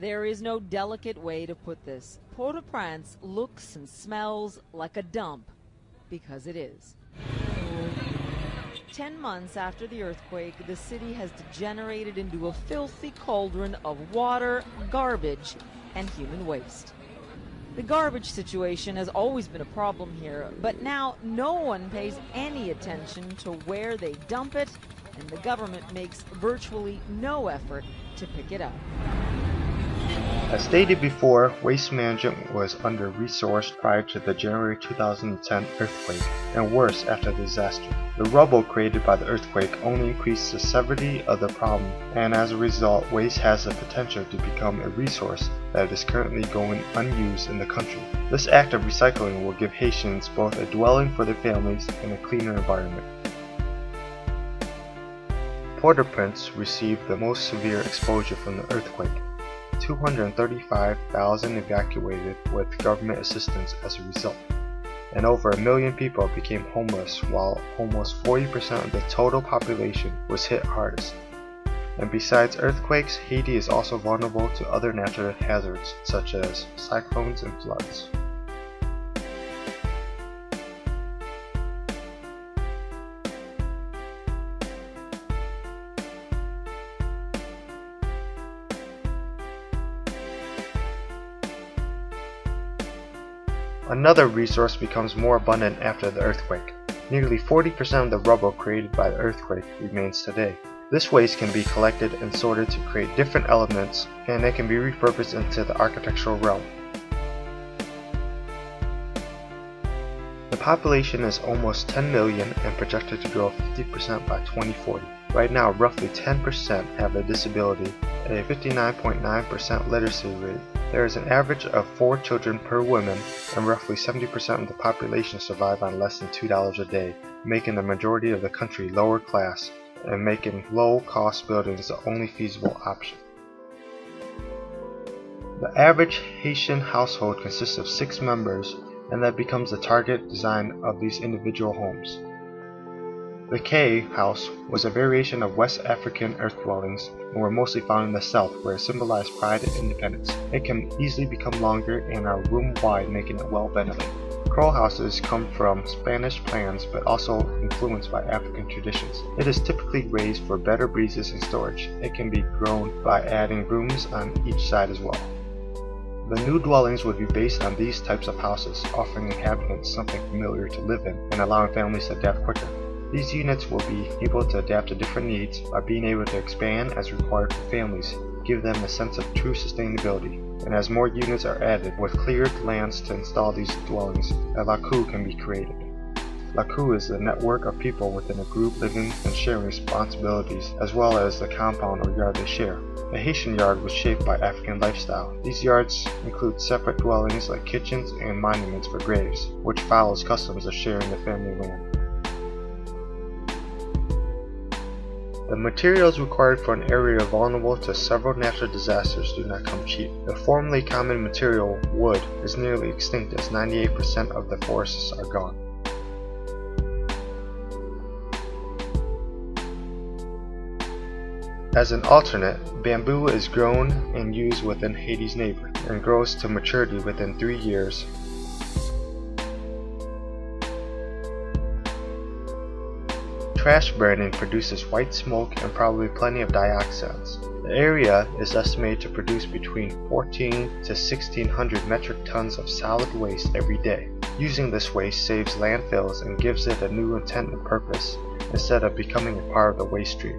There is no delicate way to put this. Port-au-Prince looks and smells like a dump, because it is. 10 months after the earthquake, the city has degenerated into a filthy cauldron of water, garbage, and human waste. The garbage situation has always been a problem here, but now no one pays any attention to where they dump it, and the government makes virtually no effort to pick it up. As stated before, waste management was under-resourced prior to the January 2010 earthquake, and worse after the disaster. The rubble created by the earthquake only increased the severity of the problem, and as a result, waste has the potential to become a resource that is currently going unused in the country. This act of recycling will give Haitians both a dwelling for their families and a cleaner environment. Port-au-Prince received the most severe exposure from the earthquake. 235,000 evacuated with government assistance as a result, and over 1 million people became homeless, while almost 40% of the total population was hit hardest. And besides earthquakes, Haiti is also vulnerable to other natural hazards such as cyclones and floods. Another resource becomes more abundant after the earthquake. Nearly 40% of the rubble created by the earthquake remains today. This waste can be collected and sorted to create different elements, and it can be repurposed into the architectural realm. The population is almost 10 million and projected to grow 50% by 2040. Right now, roughly 10% have a disability, a 59.9% literacy rate. There is an average of 4 children per woman, and roughly 70% of the population survive on less than $2 a day, making the majority of the country lower class and making low-cost buildings the only feasible option. The average Haitian household consists of 6 members, and that becomes the target design of these individual homes. The K house was a variation of West African earth dwellings and were mostly found in the south, where it symbolized pride and independence. It can easily become longer and are room wide, making it well ventilated. Crow houses come from Spanish plans but also influenced by African traditions. It is typically raised for better breezes and storage. It can be grown by adding rooms on each side as well. The new dwellings would be based on these types of houses, offering inhabitants something familiar to live in and allowing families to adapt quicker. These units will be able to adapt to different needs by being able to expand as required for families, give them a sense of true sustainability. And as more units are added with cleared lands to install these dwellings, a laku can be created. Laku is the network of people within a group living and sharing responsibilities, as well as the compound or yard they share. The Haitian yard was shaped by African lifestyle. These yards include separate dwellings like kitchens and monuments for graves, which follows customs of sharing the family land. The materials required for an area vulnerable to several natural disasters do not come cheap. The formerly common material, wood, is nearly extinct as 98% of the forests are gone. As an alternate, bamboo is grown and used within Haiti's neighbor and grows to maturity within 3 years. Trash burning produces white smoke and probably plenty of dioxins. The area is estimated to produce between 14 to 1600 metric tons of solid waste every day. Using this waste saves landfills and gives it a new intent and purpose, instead of becoming a part of the waste stream.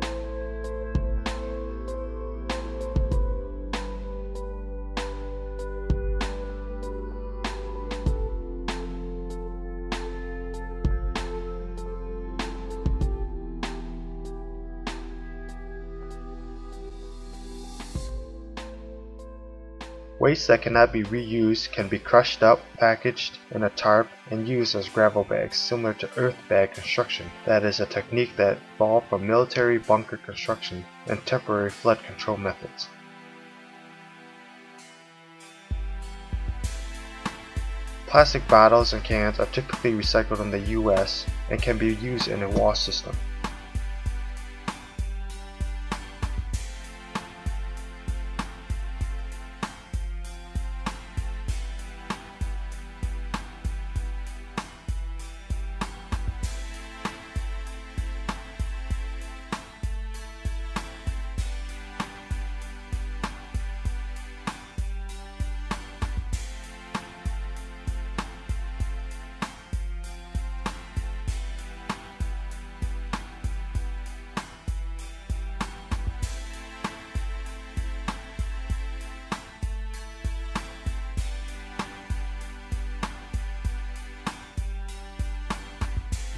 Waste that cannot be reused can be crushed up, packaged in a tarp, and used as gravel bags, similar to earth bag construction. That is a technique that evolved from military bunker construction and temporary flood control methods. Plastic bottles and cans are typically recycled in the US and can be used in a wash system.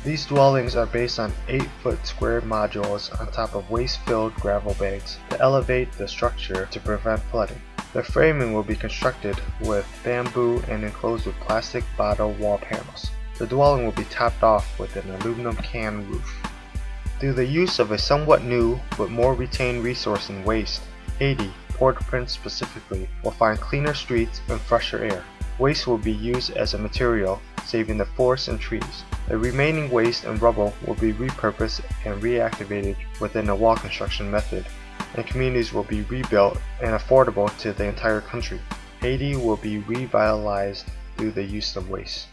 These dwellings are based on 8-foot square modules on top of waste-filled gravel banks to elevate the structure to prevent flooding. The framing will be constructed with bamboo and enclosed with plastic bottle wall panels. The dwelling will be topped off with an aluminum can roof. Through the use of a somewhat new but more retained resource in waste, Haiti, Port-au-Prince specifically, will find cleaner streets and fresher air. Waste will be used as a material, saving the forests and trees. The remaining waste and rubble will be repurposed and reactivated within a wall construction method, and communities will be rebuilt and affordable to the entire country. Haiti will be revitalized through the use of waste.